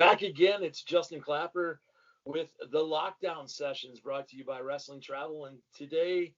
Back again, it's Justin Clapper with the Lockdown Sessions brought to you by Wrestling Travel. And today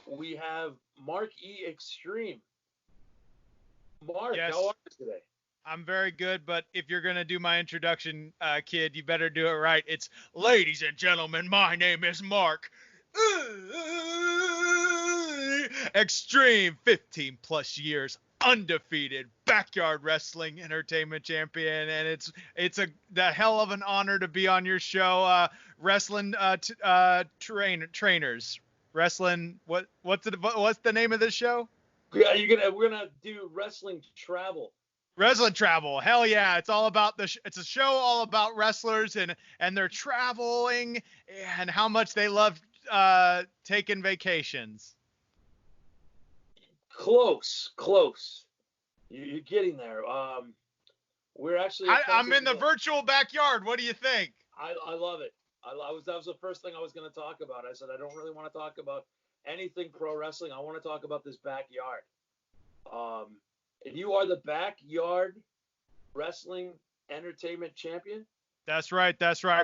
we have Mark E. Xtreme. Mark, Yes, how are you today? I'm very good, but if you're going to do my introduction, kid, you better do it right. It's, ladies and gentlemen, my name is Mark. Xtreme, 15 plus years, undefeated, backyard wrestling entertainment champion, and it's the hell of an honor to be on your show, wrestling trainers. Wrestling, what's the name of this show? Yeah, we're gonna do Wrestling Travel. Wrestling Travel, hell yeah! It's all about it's a show all about wrestlers and their traveling and how much they love taking vacations. Close. You're getting there. We're actually. I'm in the virtual backyard. What do you think? I love it. That was the first thing I was going to talk about. I said I don't really want to talk about anything pro wrestling. I want to talk about this backyard. And you are the backyard wrestling entertainment champion? That's right.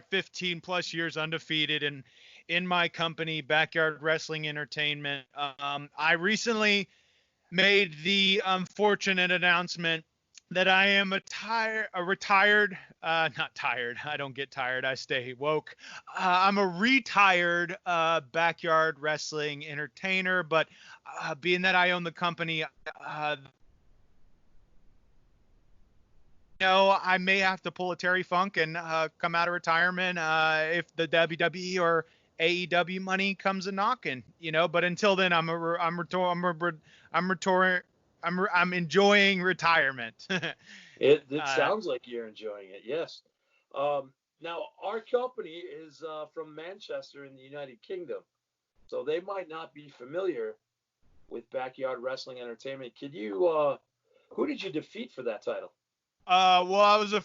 15 plus years undefeated in my company, Backyard Wrestling Entertainment. I recently made the unfortunate announcement that I am retired. Not tired. I don't get tired. I stay woke. I'm a retired backyard wrestling entertainer, but being that I own the company, I may have to pull a Terry Funk and come out of retirement if the WWE or AEW money comes a knocking, But until then, I'm enjoying retirement. It sounds like you're enjoying it. Yes. Now our company is from Manchester in the United Kingdom, so they might not be familiar with Backyard Wrestling Entertainment. Could you? Who did you defeat for that title? Well, I was the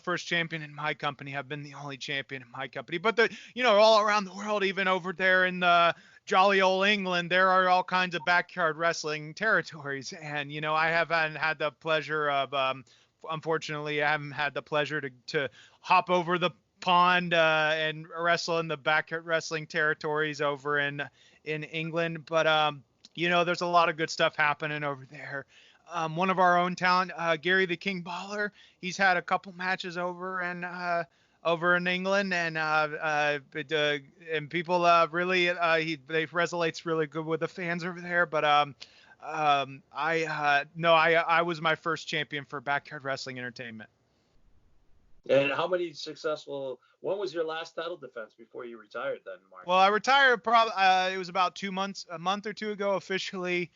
first champion in my company. I've been the only champion in my company. But all around the world, even over there in the jolly old England, there are all kinds of backyard wrestling territories. And I haven't had the pleasure of, unfortunately, I haven't had the pleasure to hop over the pond and wrestle in the backyard wrestling territories over in England. But there's a lot of good stuff happening over there. One of our own talent, Gary the King Baller, he's had a couple matches over in England, and people really they resonates really good with the fans over there. But I was my first champion for Backyard Wrestling Entertainment. And how many successful? When was your last title defense before you retired, then, Mark? Well, I retired probably it was about a month or two ago officially.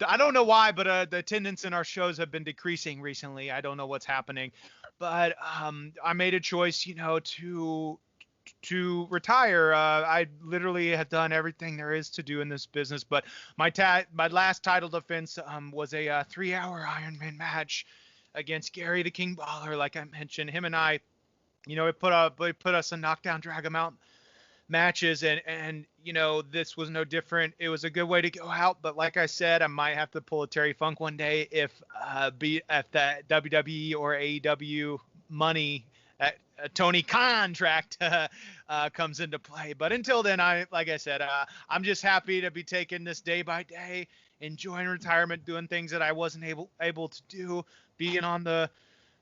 I don't know why, but the attendance in our shows have been decreasing recently. I don't know what's happening, but I made a choice, to retire. I literally have done everything there is to do in this business, but my last title defense was a 3-hour Ironman match against Gary the King Baller. Like I mentioned, him and I, it put us in knockdown, drag 'em out matches, and this was no different. It was a good way to go out, but like I said, I might have to pull a Terry Funk one day if that WWE or AEW money, a Tony contract comes into play. But until then, like I said, I'm just happy to be taking this day by day, enjoying retirement, doing things that I wasn't able to do, being on the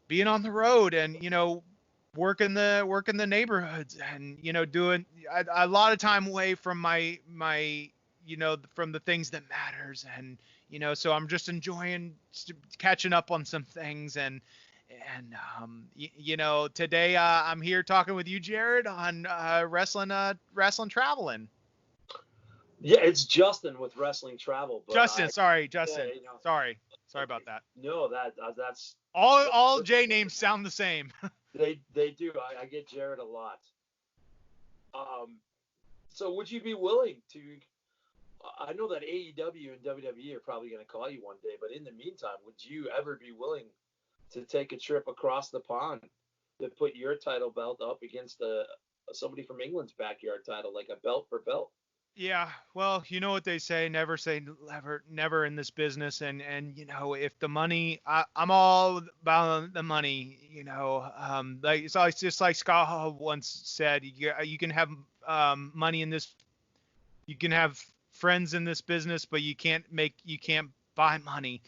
road, and working the neighborhoods, and doing a lot of time away from my from the things that matters, and so I'm just enjoying catching up on some things, and today I'm here talking with you, Jared, on wrestling traveling. Yeah, it's Justin with Wrestling Travel. But Justin. Sorry about that. No, that's all J names sound the same. They do. I get Jared a lot. So would you be willing to? I know that AEW and WWE are probably going to call you one day, but in the meantime, would you ever be willing to take a trip across the pond to put your title belt up against somebody from England's backyard title, like a belt for belt? Yeah, well, you know what they say never, never in this business. And if the money, I'm all about the money. Like it's always just like Scott Hall once said, you can have money in this, you can have friends in this business, but you can't buy money.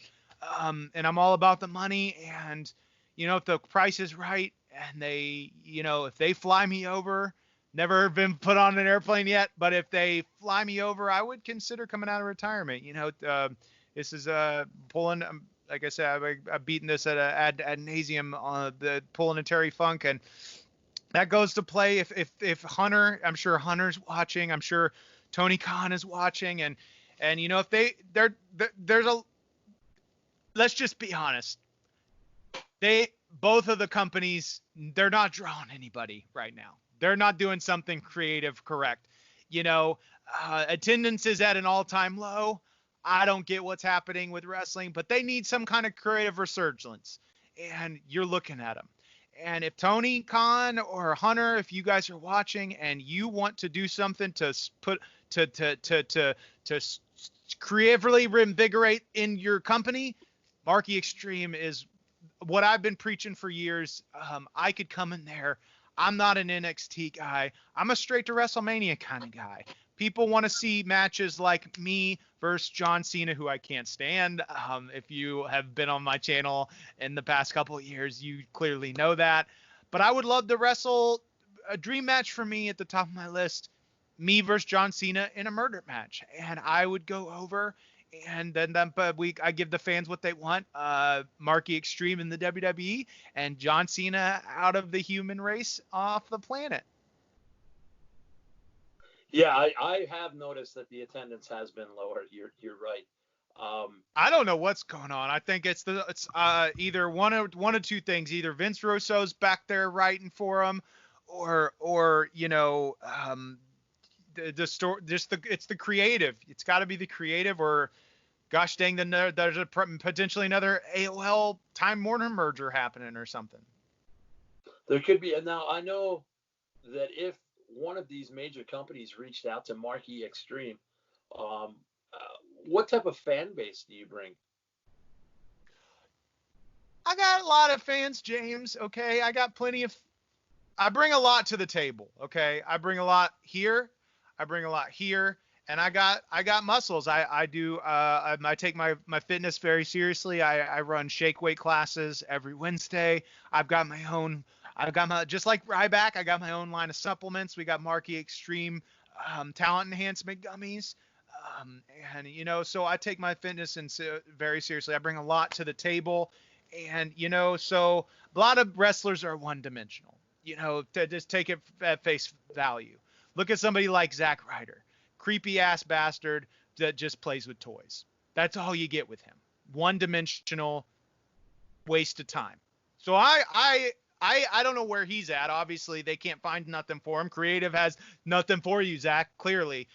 And I'm all about the money. And if the price is right, and if they fly me over, never been put on an airplane yet, but if they fly me over, I would consider coming out of retirement. This is pulling. Like I said, I've beaten this ad nauseum on the pulling a Terry Funk, and that goes to play if Hunter, I'm sure Hunter's watching, I'm sure Tony Khan is watching, and if there's a, let's just be honest, they both of the companies, they're not drawing anybody right now. They're not doing something creative correct. Attendance is at an all-time low. I don't get what's happening with wrestling, but they need some kind of creative resurgence, and you're looking at them. And if Tony Khan or Hunter, if you guys are watching and you want to do something to put to creatively reinvigorate in your company, Marky Extreme is what I've been preaching for years. I could come in there. I'm not an NXT guy. I'm a straight to WrestleMania kind of guy. People want to see matches like me versus John Cena, who I can't stand. If you have been on my channel in the past couple of years, you clearly know that. But I would love to wrestle a dream match for me at the top of my list, me versus John Cena in a murder match. And I would go over, and then I give the fans what they want. Marky Extreme in the WWE and John Cena out of the human race off the planet. Yeah, I have noticed that the attendance has been lower. You're right. I don't know what's going on. I think it's either one of two things. Either Vince Russo's back there writing for him, or the story, it's the creative. It's got to be the creative, or gosh dang, there's potentially another AOL Time Warner merger happening or something. There could be, and now I know that if one of these major companies reached out to Marquee Extreme, um, what type of fan base do you bring? I got a lot of fans, James. Okay, I bring a lot to the table. Okay, I bring a lot here. I bring a lot here, and I got muscles. I do. I take my fitness very seriously. I run shake weight classes every Wednesday. I've got my own. I've got my, just like Ryback, I got my own line of supplements. We got Marky Extreme talent enhancement gummies. And so I take my fitness very seriously. I bring a lot to the table, and so a lot of wrestlers are one dimensional. To just take it at face value. Look at somebody like Zack Ryder, creepy ass bastard that just plays with toys. That's all you get with him. One dimensional, waste of time. So I don't know where he's at. Obviously, they can't find nothing for him. Creative has nothing for you, Zach. Clearly,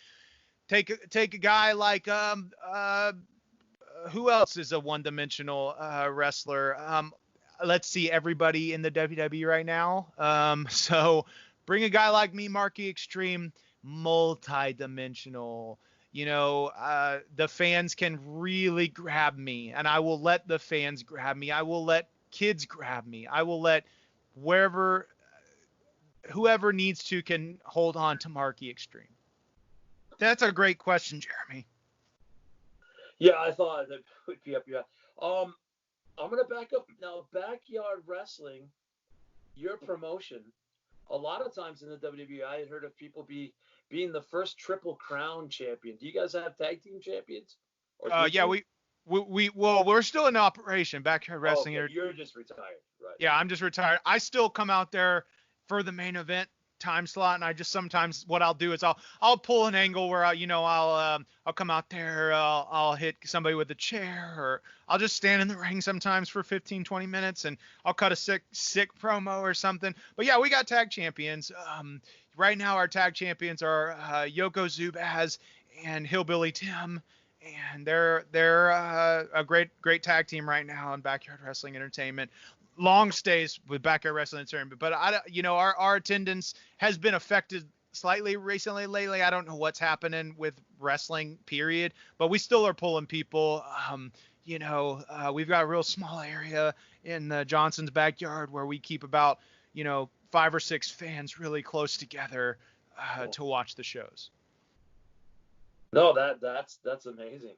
take a guy like who else is a one-dimensional wrestler? Let's see, everybody in the WWE right now. So bring a guy like me, Marky Extreme, multi-dimensional. The fans can really grab me, and I will let the fans grab me. I will let kids grab me. I will let whoever needs to can hold on to Marky Extreme. That's a great question, Jeremy. Yeah, I thought that would be up your. I'm gonna back up now. Backyard wrestling, your promotion. A lot of times in the WWE, I had heard of people being the first Triple Crown champion. Do you guys have tag team champions? Yeah, we're still in operation. Backyard wrestling. Oh, okay. You're just retired, right? Yeah, I'm just retired. I still come out there for the main event time slot, and I just sometimes what I'll do is I'll pull an angle where I'll come out there, I'll hit somebody with a chair, or I'll just stand in the ring sometimes for 15-20 minutes, and I'll cut a sick promo or something. But yeah, we got tag champions. Right now our tag champions are Yoko Zubaz and Hillbilly Tim. And they're a great tag team right now in Backyard Wrestling Entertainment. Long stays with Backyard Wrestling Entertainment, but our attendance has been affected slightly recently. Lately, I don't know what's happening with wrestling, period, but we still are pulling people. We've got a real small area in Johnson's backyard where we keep about, 5 or 6 fans really close together to watch the shows. No, that's amazing.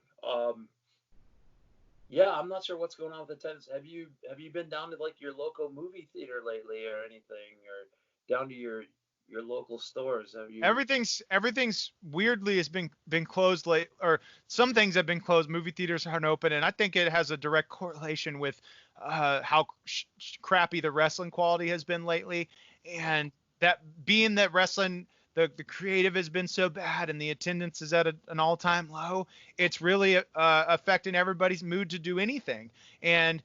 Yeah, I'm not sure what's going on with attendance. Have you been down to like your local movie theater lately or anything, or down to your local stores? Have you? Everything's weirdly has been closed late, or some things have been closed. Movie theaters aren't open, and I think it has a direct correlation with how crappy the wrestling quality has been lately, and that being that wrestling. The creative has been so bad and the attendance is at an all-time low. It's really affecting everybody's mood to do anything. And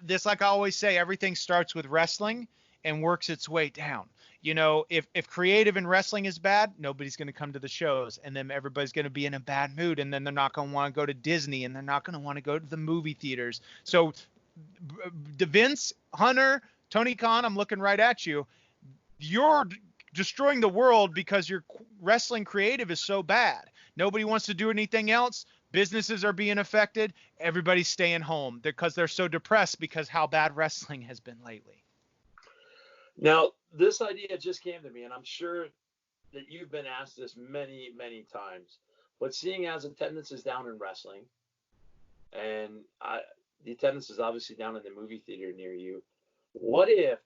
this, like I always say, everything starts with wrestling and works its way down. If creative in wrestling is bad, nobody's going to come to the shows, and then everybody's going to be in a bad mood, and then they're not going to want to go to Disney, and they're not going to want to go to the movie theaters. So Vince, Hunter, Tony Khan, I'm looking right at you. You're destroying the world because your wrestling creative is so bad. Nobody wants to do anything else. Businesses are being affected. Everybody's staying home because they're so depressed because how bad wrestling has been lately. Now, this idea just came to me, and I'm sure that you've been asked this many, many times. But seeing as attendance is down in wrestling, and the attendance is obviously down in the movie theater near you, what if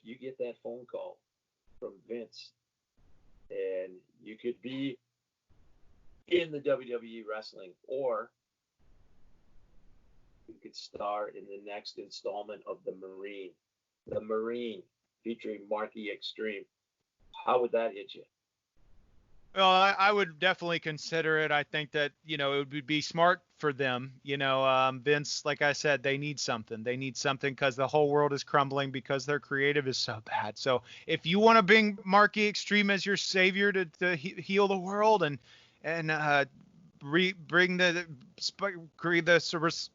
you get that phone call from Vince and you could be in the WWE wrestling, or you could star in the next installment of The Marine featuring Marky Xtreme? How would that hit you? Well, I would definitely consider it. I think that, it would be smart for them. Vince, like I said, they need something. They need something because the whole world is crumbling because their creative is so bad. So if you want to bring Marky Xtreme as your savior to heal the world and bring the service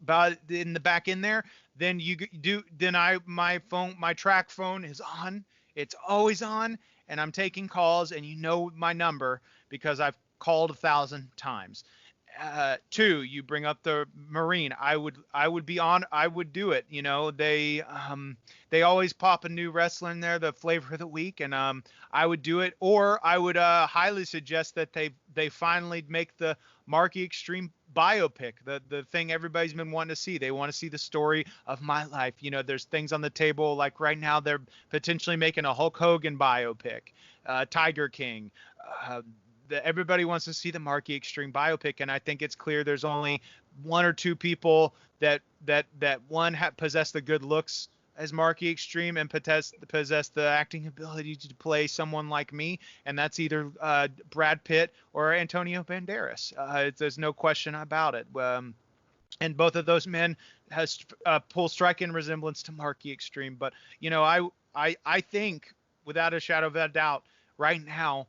in the back in there, then you do. Then my track phone is on. It's always on. And I'm taking calls, and my number because I've called 1,000 times. 2, you bring up the Marine. I would be on. I would do it. They always pop a new wrestler in there, the flavor of the week, and I would do it. Or I would highly suggest that they finally make the Marky Xtreme biopic, the thing everybody's been wanting to see. They want to see the story of my life. There's things on the table, like right now they're potentially making a Hulk Hogan biopic, Tiger King. Everybody wants to see the Marky Xtreme biopic, and I think it's clear there's only 1 or 2 people that one possess the good looks as Marky Xtreme and possess the acting ability to play someone like me, and that's either Brad Pitt or Antonio Banderas. There's no question about it. And both of those men has full striking resemblance to Marky Xtreme. But I think without a shadow of a doubt, right now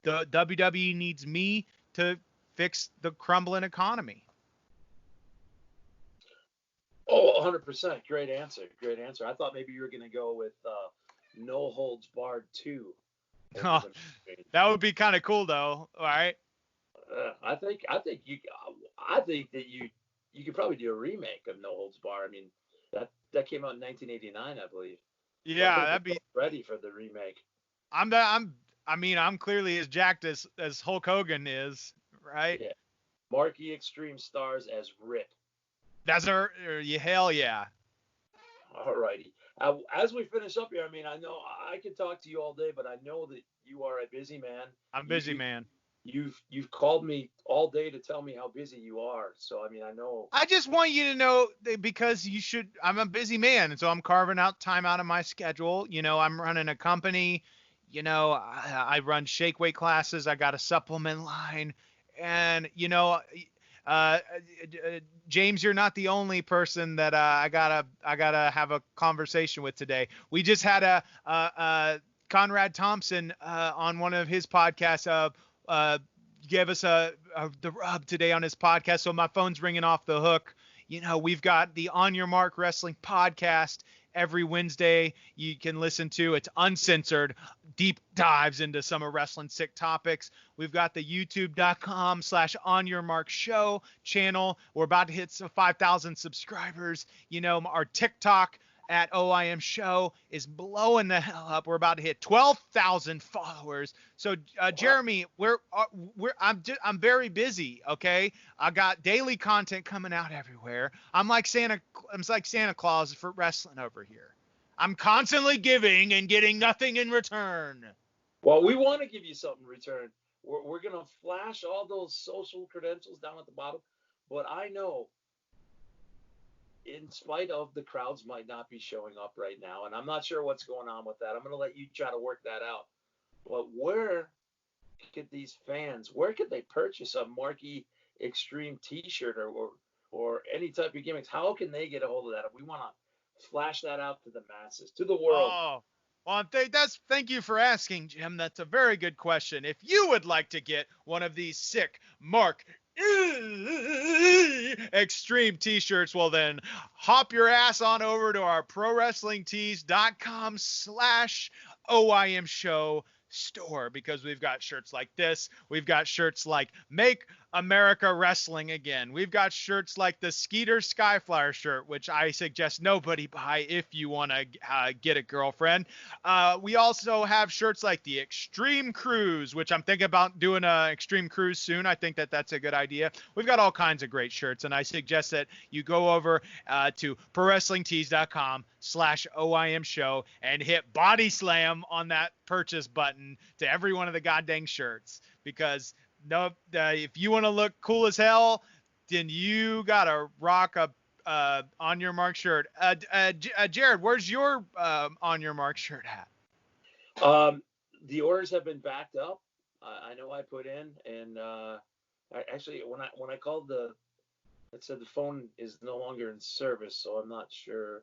the WWE needs me to fix the crumbling economy. Oh, 100%. Great answer. I thought maybe you were going to go with No Holds Barred 2. Oh, that would be kind of cool, though. All right. I think that you could probably do a remake of No Holds Barred. I mean, that came out in 1989, I believe. Yeah, so that'd be ready for the remake. I'm clearly as jacked as Hulk Hogan is, right? Yeah. Marky Xtreme stars as Rip. That's hell yeah. All righty. As we finish up here, I mean, I know I could talk to you all day, but I know that you are a busy man. I'm busy, man. You've called me all day to tell me how busy you are. So I mean, I know. I just want you to know that because I'm a busy man, and so I'm carving out time out of my schedule. I'm running a company. I run shake weight classes. I got a supplement line, and James, you're not the only person that I gotta have a conversation with today. We just had a Conrad Thompson on one of his podcasts gave us the rub today on his podcast, so my phone's ringing off the hook. We've got the On Your Mark Wrestling podcast, every Wednesday you can listen to. It's uncensored, deep dives into some of wrestling sick topics. We've got the youtube.com/onyourmarkshow channel. We're about to hit 5,000 subscribers. You know, our TikTok at OIM Show is blowing the hell up. We're about to hit 12,000 followers. So, Jeremy, I'm very busy. Okay, I got daily content coming out everywhere. I'm like Santa Claus for wrestling over here. I'm constantly giving and getting nothing in return. Well, we want to give you something in return. We're gonna flash all those social credentials down at the bottom, but I know, in spite of the crowds might not be showing up right now, and I'm not sure what's going on with that. I'm going to let you try to work that out. But where could they purchase a Marky Xtreme t-shirt or any type of gimmicks? How can they get a hold of that if we want to flash that out to the masses, to the world? Oh, well, thank you for asking, Jim. That's a very good question. If you would like to get one of these sick Mark Xtreme t-shirts, well then hop your ass on over to our prowrestlingtees.com/OIM show store, because we've got shirts like this. We've got shirts like Make America Wrestling Again. We've got shirts like the Skeeter Skyflyer shirt, which I suggest nobody buy if you want to get a girlfriend. We also have shirts like the Extreme Cruise, which I'm thinking about doing a Extreme Cruise soon. I think that's a good idea. We've got all kinds of great shirts, and I suggest that you go over to prowrestlingtees.com/OIM show and hit body slam on that purchase button to every one of the goddamn shirts, because if you want to look cool as hell, then you gotta rock a On Your Mark shirt. Jared, where's your On Your Mark shirt at? The orders have been backed up. I know I put in, and actually when I called it said the phone is no longer in service, so I'm not sure.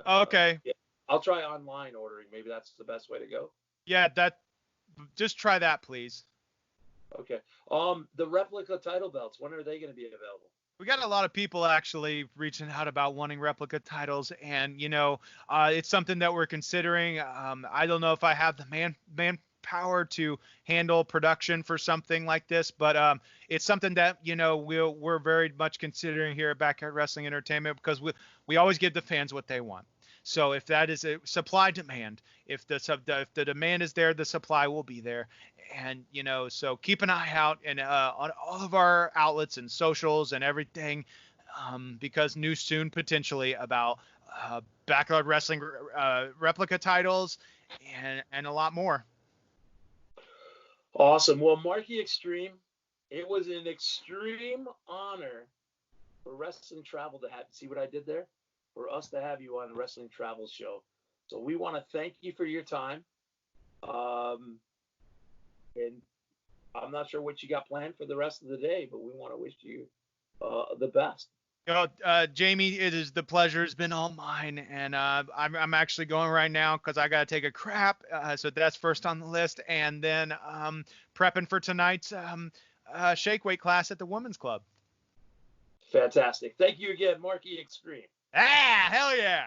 Okay. Yeah. I'll try online ordering. Maybe that's the best way to go. Yeah, just try that, please. Okay. The replica title belts, when are they going to be available? We got a lot of people actually reaching out about wanting replica titles, and it's something that we're considering. I don't know if I have the manpower to handle production for something like this, but it's something that we're very much considering here at Backyard Wrestling Entertainment, because we always give the fans what they want. So if that is a supply demand, if the demand is there, the supply will be there. And, so keep an eye out and on all of our outlets and socials and everything, because news soon potentially about Backyard Wrestling replica titles and a lot more. Awesome. Well, Marky Xtreme, it was an extreme honor for Wrestling Travel to see what I did there? For us to have you on the Wrestling Travel Show. So we want to thank you for your time. And I'm not sure what you got planned for the rest of the day, but we want to wish you the best. Jamie, the pleasure has been all mine, and I'm actually going right now because I got to take a crap. So that's first on the list, and then prepping for tonight's shake weight class at the Women's Club. Fantastic. Thank you again, Marky Xtreme. Ah, hell yeah.